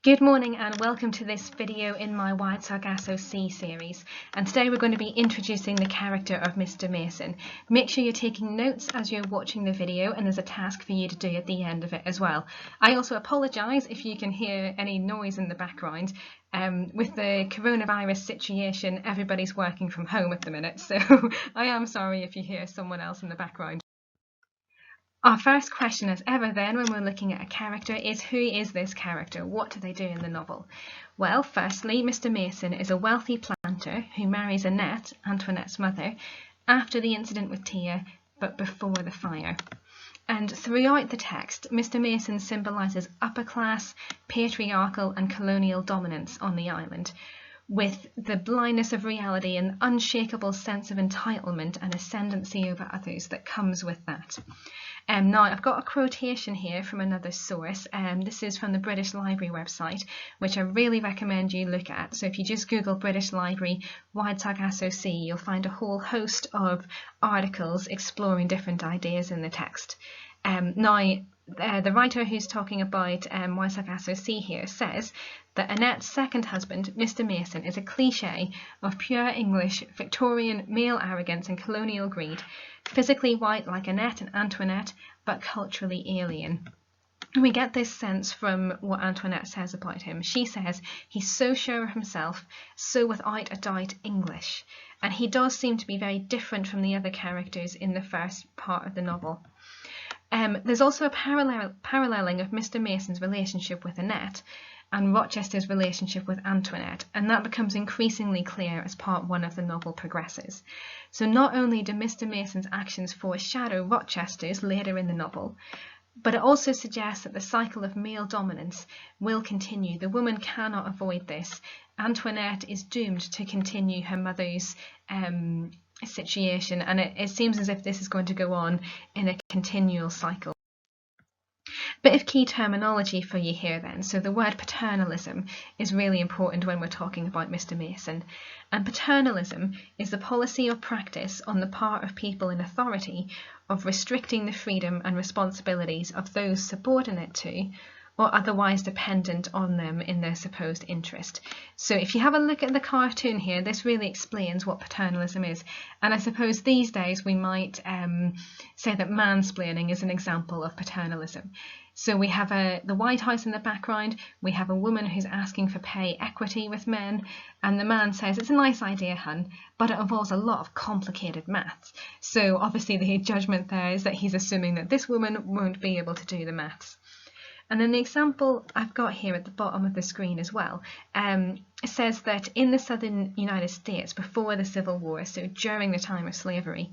Good morning and welcome to this video in my Wide Sargasso Sea series, and today we're going to be introducing the character of Mr. Mason. Make sure you're taking notes as you're watching the video, and there's a task for you to do at the end of it as well. I also apologise if you can hear any noise in the background. With the coronavirus situation, everybody's working from home at the minute, so I am sorry if you hear someone else in the background. Our first question as ever then when we're looking at a character is, who is this character? What do they do in the novel? Well, firstly, Mr. Mason is a wealthy planter who marries Annette, Antoinette's mother, after the incident with Tia, but before the fire. And throughout the text, Mr. Mason symbolises upper class, patriarchal and colonial dominance on the island, with the blindness of reality and unshakable sense of entitlement and ascendancy over others that comes with that. Now, I've got a quotation here from another source. This is from the British Library website, which I really recommend you look at. So if you just Google British Library Wide Sargasso Sea, you'll find a whole host of articles exploring different ideas in the text. The writer who's talking about Wide Sargasso Sea here says that Annette's second husband, Mr. Mason, is a cliché of pure English, Victorian male arrogance and colonial greed, physically white like Annette and Antoinette, but culturally alien. We get this sense from what Antoinette says about him. She says he's so sure of himself, so without a doubt English, and he does seem to be very different from the other characters in the first part of the novel. There's also a paralleling of Mr. Mason's relationship with Annette and Rochester's relationship with Antoinette, and that becomes increasingly clear as part one of the novel progresses. So not only do Mr. Mason's actions foreshadow Rochester's later in the novel, but it also suggests that the cycle of male dominance will continue. The woman cannot avoid this. Antoinette is doomed to continue her mother's situation, and it seems as if this is going to go on in a continual cycle. Bit of key terminology for you here then. So the word paternalism is really important when we're talking about Mr. Mason. And paternalism is the policy or practice on the part of people in authority of restricting the freedom and responsibilities of those subordinate to or otherwise dependent on them in their supposed interest. So if you have a look at the cartoon here, this really explains what paternalism is. And I suppose these days we might say that mansplaining is an example of paternalism. So we have the White House in the background, we have a woman who's asking for pay equity with men, and the man says, "It's a nice idea, hun, but it involves a lot of complicated maths." So obviously the judgment there is that he's assuming that this woman won't be able to do the maths. And then the example I've got here at the bottom of the screen as well, it says that in the southern United States before the Civil War, so during the time of slavery,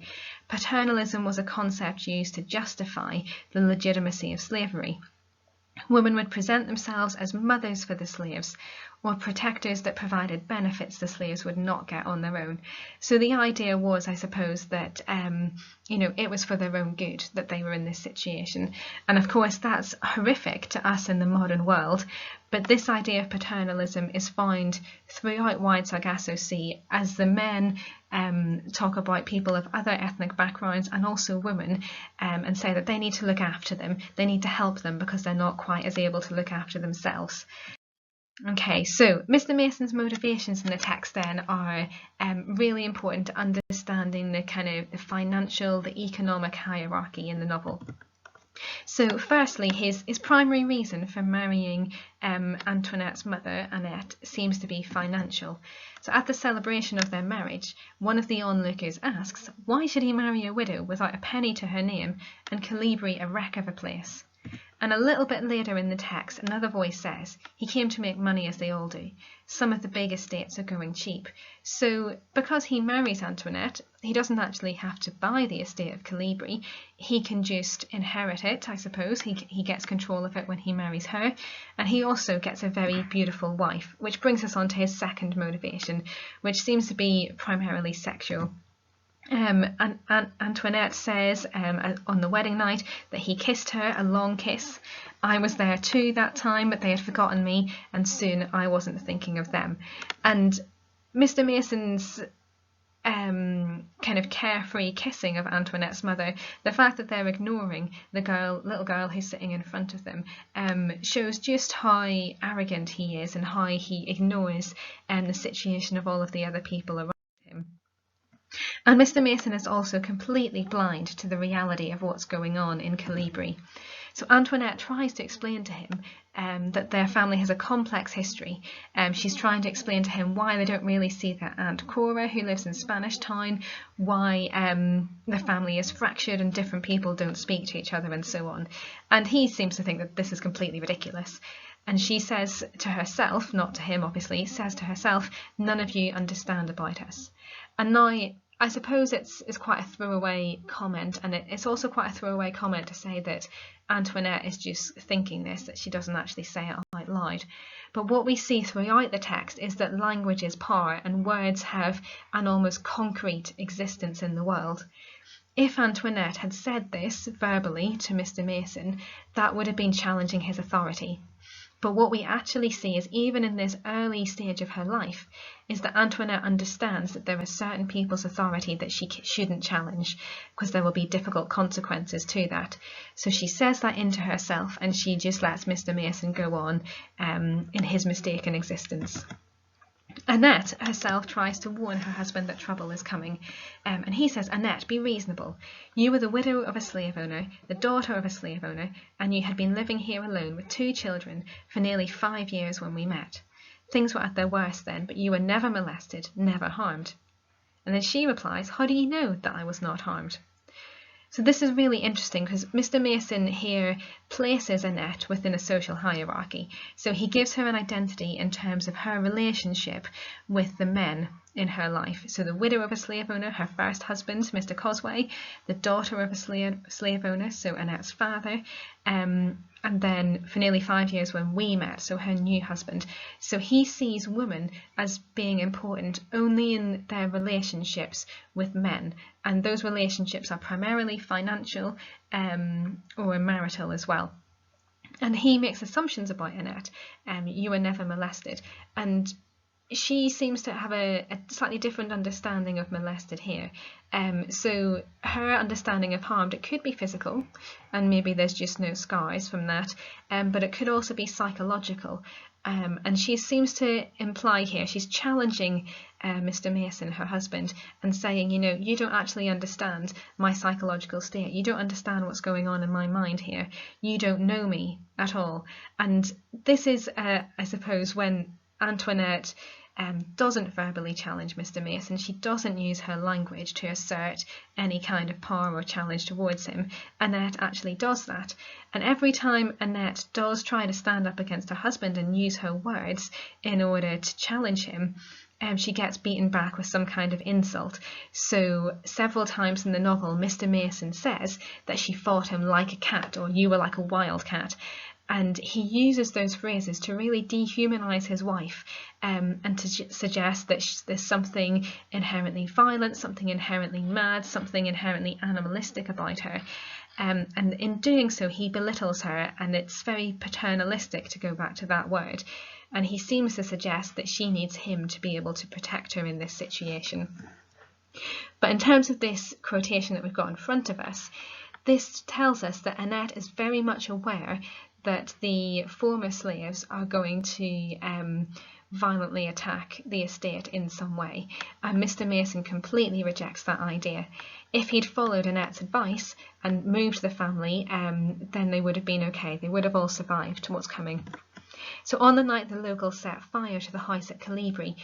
paternalism was a concept used to justify the legitimacy of slavery. Women would present themselves as mothers for the slaves, or protectors that provided benefits the slaves would not get on their own. So the idea was, I suppose, that it was for their own good that they were in this situation. And of course that's horrific to us in the modern world, but this idea of paternalism is found throughout Wide Sargasso Sea as the men talk about people of other ethnic backgrounds and also women, and say that they need to look after them, they need to help them because they're not quite as able to look after themselves. Okay, so Mr. Mason's motivations in the text then are really important to understanding the kind of the financial, the economic hierarchy in the novel. So firstly, his primary reason for marrying Antoinette's mother, Annette, seems to be financial. So at the celebration of their marriage, one of the onlookers asks, why should he marry a widow without a penny to her name and Calibri a wreck of a place? And a little bit later in the text, another voice says, he came to make money as they all do. Some of the big estates are going cheap. So because he marries Antoinette, he doesn't actually have to buy the estate of Calibri. He can just inherit it, I suppose. He gets control of it when he marries her. And he also gets a very beautiful wife, which brings us on to his second motivation, which seems to be primarily sexual. Antoinette says on the wedding night that he kissed her a long kiss. I was there too that time, but they had forgotten me, and soon I wasn't thinking of them. And Mr. Mason's kind of carefree kissing of Antoinette's mother, the fact that they're ignoring the little girl who's sitting in front of them, shows just how arrogant he is and how he ignores the situation of all of the other people around him. And Mr. Mason is also completely blind to the reality of what's going on in Calibri. So Antoinette tries to explain to him that their family has a complex history. She's trying to explain to him why they don't really see their Aunt Cora, who lives in Spanish Town, why the family is fractured and different people don't speak to each other and so on. And he seems to think that this is completely ridiculous. And she says to herself, not to him obviously, says to herself, none of you understand about us. And now, I suppose it's quite a throwaway comment, and it's also quite a throwaway comment to say that Antoinette is just thinking this, that she doesn't actually say it out loud. But what we see throughout the text is that language is power and words have an almost concrete existence in the world. If Antoinette had said this verbally to Mr. Mason, that would have been challenging his authority. But what we actually see is, even in this early stage of her life, is that Antoinette understands that there are certain people's authority that she shouldn't challenge, because there will be difficult consequences to that. So she says that into herself, and she just lets Mr. Mason go on in his mistaken existence. Annette herself tries to warn her husband that trouble is coming, and he says, Annette, be reasonable. You were the widow of a slave owner, the daughter of a slave owner, and you had been living here alone with 2 children for nearly 5 years when we met. Things were at their worst then, but you were never molested, never harmed. And then she replies, how do you know that I was not harmed? So this is really interesting, because Mr. Mason here places Annette within a social hierarchy. So he gives her an identity in terms of her relationship with the men in her life. So the widow of a slave owner, her first husband, Mr. Cosway, the daughter of a slave owner, so Annette's father, and then for nearly 5 years when we met, so her new husband. So he sees women as being important only in their relationships with men, and those relationships are primarily financial or marital as well. And he makes assumptions about Annette. You were never molested, and she seems to have a slightly different understanding of molested here. So her understanding of harmed, it could be physical, and maybe there's just no scars from that, but it could also be psychological. And she seems to imply here, she's challenging Mr. Mason, her husband, and saying, you know, you don't actually understand my psychological state. You don't understand what's going on in my mind here. You don't know me at all. And this is, I suppose, when Antoinette doesn't verbally challenge Mr. Mason. She doesn't use her language to assert any kind of power or challenge towards him. Annette actually does that. And every time Annette does try to stand up against her husband and use her words in order to challenge him, she gets beaten back with some kind of insult. So several times in the novel, Mr. Mason says that she fought him like a cat, or you were like a wild cat. And he uses those phrases to really dehumanise his wife, and to suggest that there's something inherently violent, something inherently mad, something inherently animalistic about her. And in doing so, he belittles her, and it's very paternalistic, to go back to that word. And he seems to suggest that she needs him to be able to protect her in this situation. But in terms of this quotation that we've got in front of us, this tells us that Annette is very much aware that the former slaves are going to violently attack the estate in some way, and Mr. Mason completely rejects that idea. If he'd followed Annette's advice and moved the family, then they would have been okay. They would have all survived what's coming. So on the night the locals set fire to the house at Calibri,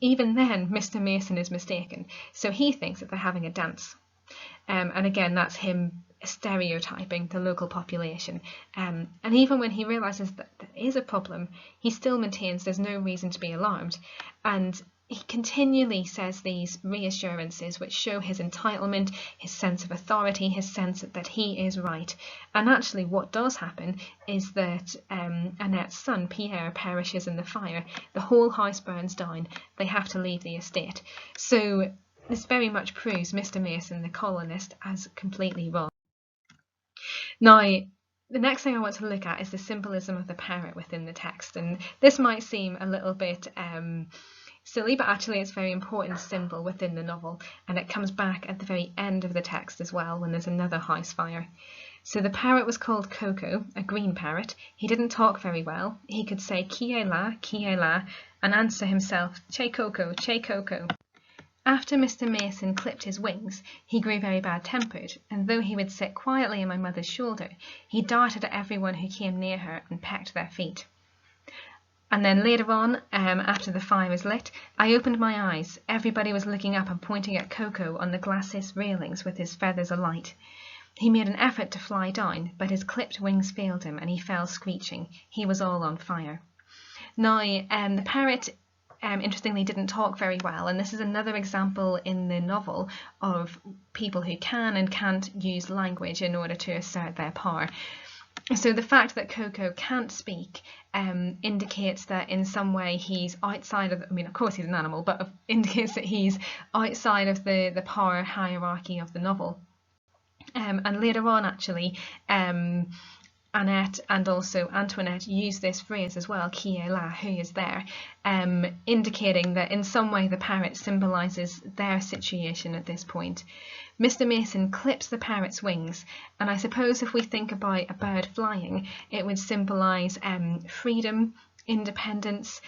even then Mr. Mason is mistaken. So he thinks that they're having a dance. And again, that's him stereotyping the local population. And even when he realises that there is a problem, he still maintains there's no reason to be alarmed. And he continually says these reassurances which show his entitlement, his sense of authority, his sense that he is right. And actually what does happen is that Annette's son, Pierre, perishes in the fire. The whole house burns down. They have to leave the estate. So this very much proves Mr. Mason, the colonist, as completely wrong. Now, the next thing I want to look at is the symbolism of the parrot within the text. And this might seem a little bit silly, but actually it's a very important symbol within the novel, and it comes back at the very end of the text as well when there's another house fire. So the parrot was called Coco, a green parrot. He didn't talk very well. He could say Ki la, and answer himself, Che Coco, Che Coco. After Mr. Mason clipped his wings, he grew very bad-tempered, and though he would sit quietly on my mother's shoulder, he darted at everyone who came near her and pecked their feet. And then later on, after the fire was lit, I opened my eyes. Everybody was looking up and pointing at Coco on the glacis railings with his feathers alight. He made an effort to fly down, but his clipped wings failed him and he fell screeching. He was all on fire. Now, the parrot interestingly didn't talk very well, and this is another example in the novel of people who can and can't use language in order to assert their power. So the fact that Coco can't speak indicates that in some way he's outside of, I mean, of course he's an animal, but indicates that he's outside of the power hierarchy of the novel. And later on, actually, Annette and also Antoinette use this phrase as well, qui est là, who is there, indicating that in some way the parrot symbolises their situation at this point. Mr. Mason clips the parrot's wings, and I suppose if we think about a bird flying, it would symbolise freedom, independence,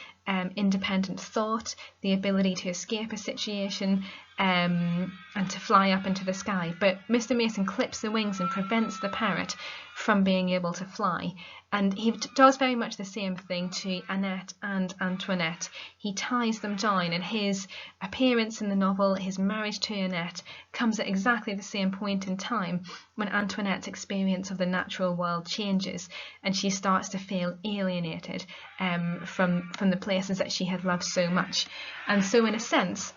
independent thought, the ability to escape a situation, and to fly up into the sky. But Mr. Mason clips the wings and prevents the parrot from being able to fly. And he does very much the same thing to Annette and Antoinette. He ties them down, and his appearance in the novel, his marriage to Annette, comes at exactly the same point in time when Antoinette's experience of the natural world changes and she starts to feel alienated from the places that she had loved so much. And so in a sense,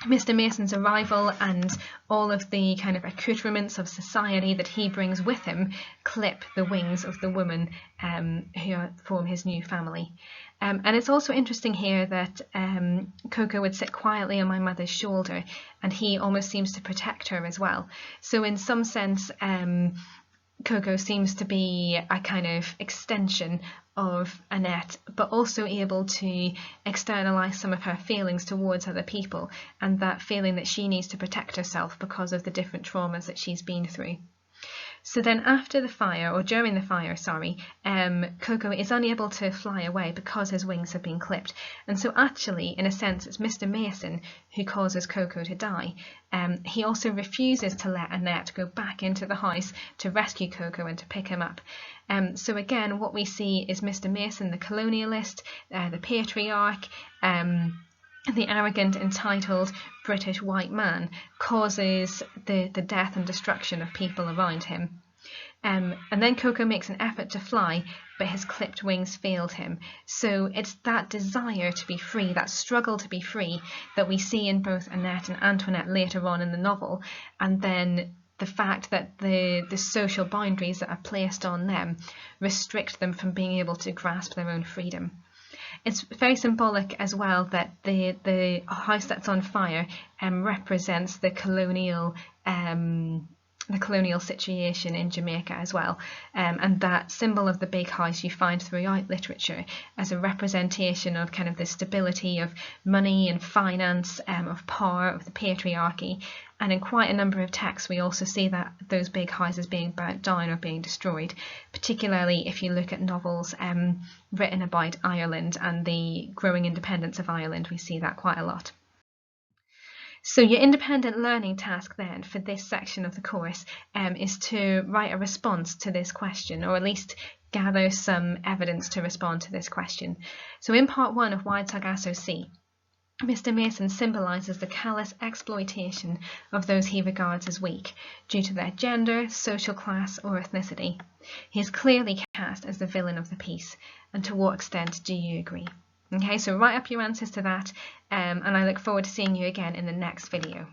Mr. Mason's arrival and all of the kind of accoutrements of society that he brings with him clip the wings of the woman who form his new family. And it's also interesting here that Coco would sit quietly on my mother's shoulder, and he almost seems to protect her as well. So in some sense, Coco seems to be a kind of extension of Annette, but also able to externalize some of her feelings towards other people, and that feeling that she needs to protect herself because of the different traumas that she's been through. So then after the fire, or during the fire, sorry, Coco is unable to fly away because his wings have been clipped. And so actually, in a sense, it's Mr. Mason who causes Coco to die. He also refuses to let Annette go back into the house to rescue Coco and to pick him up. So again, what we see is Mr. Mason, the colonialist, the patriarch, the arrogant, entitled British white man, causes the death and destruction of people around him. And then Coco makes an effort to fly, but his clipped wings failed him. So it's that desire to be free, that struggle to be free, that we see in both Annette and Antoinette later on in the novel, and then the fact that the social boundaries that are placed on them restrict them from being able to grasp their own freedom. It's very symbolic as well that the house that's on fire represents the colonial situation in Jamaica as well, and that symbol of the big house you find throughout literature as a representation of kind of the stability of money and finance, of power, of the patriarchy. And in quite a number of texts we also see that those big houses being burnt down or being destroyed, particularly if you look at novels written about Ireland and the growing independence of Ireland. We see that quite a lot. So your independent learning task then for this section of the course is to write a response to this question, or at least gather some evidence to respond to this question. So in part 1 of Why Sargasso Sea, Mr. Mason symbolises the callous exploitation of those he regards as weak, due to their gender, social class or ethnicity. He is clearly cast as the villain of the piece, and to what extent do you agree? Okay, so write up your answers to that, and I look forward to seeing you again in the next video.